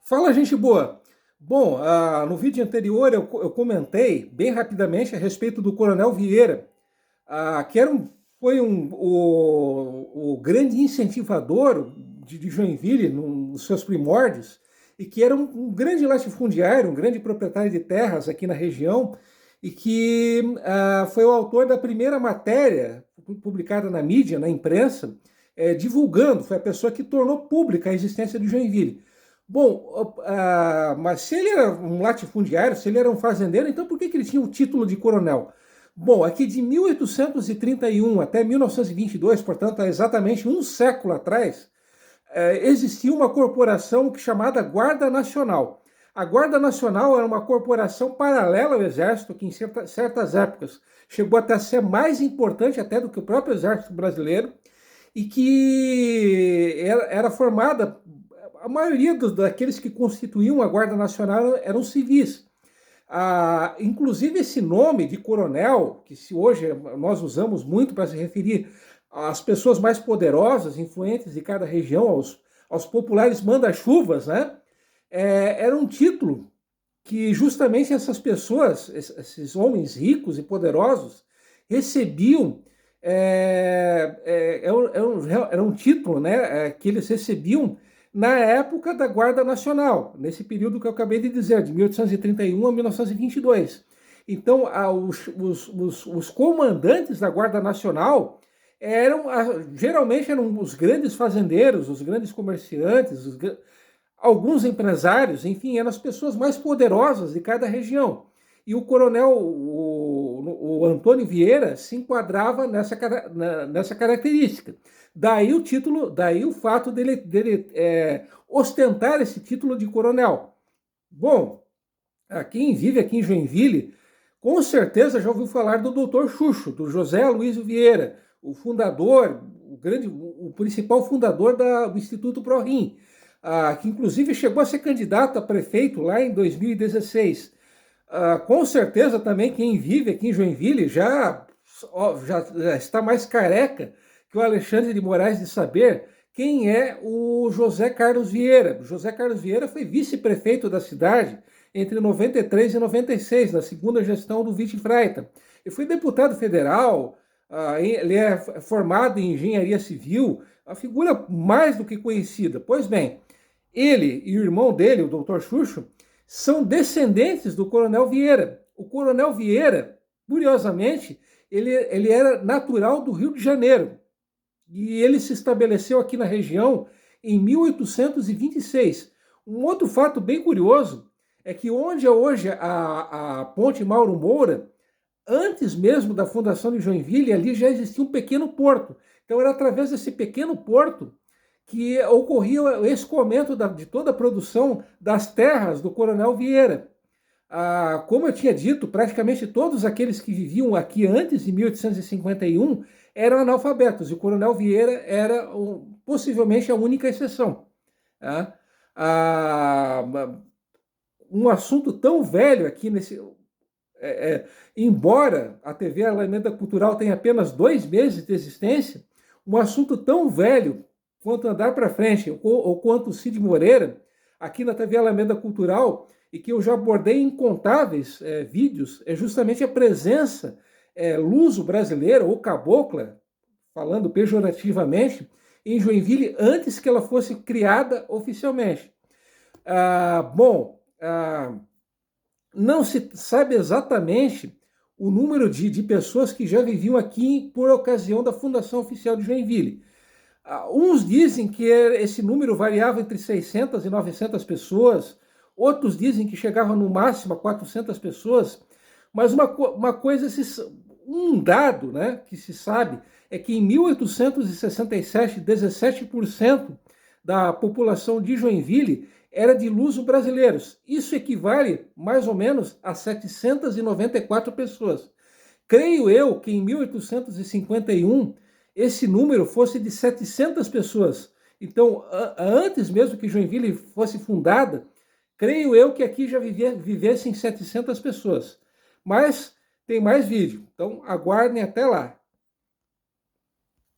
Fala, gente boa! Bom, no vídeo anterior eu comentei bem rapidamente a respeito do Coronel Vieira, que foi o grande incentivador de Joinville nos seus primórdios e que era um grande latifundiário, um grande proprietário de terras aqui na região e que foi o autor da primeira matéria publicada na mídia, na imprensa, divulgando, foi a pessoa que tornou pública a existência de Joinville. Bom, mas se ele era um latifundiário, se ele era um fazendeiro, então por que ele tinha o título de coronel? Bom, aqui de 1831 até 1922, portanto, há exatamente um século atrás, existia uma corporação chamada Guarda Nacional. A Guarda Nacional era uma corporação paralela ao Exército, que em certas épocas chegou até a ser mais importante até do que o próprio Exército brasileiro, e que era formada, a maioria daqueles que constituíam a Guarda Nacional eram civis. Inclusive esse nome de coronel, que se hoje nós usamos muito para se referir às pessoas mais poderosas, influentes de cada região, aos populares manda-chuvas, né? Era um título que justamente essas pessoas, esses homens ricos e poderosos, recebiam. Era um título, né, que eles recebiam na época da Guarda Nacional, nesse período que eu acabei de dizer, de 1831 a 1922. Então, os comandantes da Guarda Nacional geralmente eram os grandes fazendeiros, os grandes comerciantes, alguns empresários, enfim, eram as pessoas mais poderosas de cada região. E o coronel, o Antônio Vieira, se enquadrava nessa característica. Daí o título, daí o fato dele ostentar esse título de coronel. Bom, quem vive aqui em Joinville, com certeza já ouviu falar do Dr. Xuxo, do José Aloysio Vieira, o fundador, o principal fundador do Instituto ProRim, que inclusive chegou a ser candidato a prefeito lá em 2016. Com certeza também quem vive aqui em Joinville já está mais careca que o Alexandre de Moraes de saber quem é o José Carlos Vieira. O José Carlos Vieira foi vice-prefeito da cidade entre 93 e 96, na segunda gestão do Vichy Freita. Ele foi deputado federal, ele é formado em engenharia civil, uma figura mais do que conhecida. Pois bem, ele e o irmão dele, o Dr. Xuxo, são descendentes do Coronel Vieira. O Coronel Vieira, curiosamente, ele era natural do Rio de Janeiro. E ele se estabeleceu aqui na região em 1826. Um outro fato bem curioso é que onde é hoje a Ponte Mauro Moura, antes mesmo da fundação de Joinville, ali já existia um pequeno porto. Então era através desse pequeno porto que ocorria o escoamento de toda a produção das terras do Coronel Vieira. Como eu tinha dito, praticamente todos aqueles que viviam aqui antes de 1851 eram analfabetos, e o Coronel Vieira era possivelmente a única exceção. Um assunto tão velho aqui embora a TV Alameda Cultural tenha apenas 2 meses de existência, um assunto tão velho quanto Andar para Frente ou quanto o Cid Moreira, aqui na TV Alameda Cultural, e que eu já abordei em incontáveis vídeos, é justamente a presença luso-brasileira ou cabocla, falando pejorativamente, em Joinville antes que ela fosse criada oficialmente. Não se sabe exatamente o número de pessoas que já viviam aqui por ocasião da fundação oficial de Joinville. Uns dizem que esse número variava entre 600 e 900 pessoas, outros dizem que chegava no máximo a 400 pessoas, mas uma coisa, um dado, né, que se sabe é que em 1867, 17% da população de Joinville era de luso-brasileiros. Isso equivale mais ou menos a 794 pessoas. Creio eu que em 1851 esse número fosse de 700 pessoas. Então, antes mesmo que Joinville fosse fundada, creio eu que aqui já vivessem 700 pessoas. Mas tem mais vídeo, então aguardem até lá.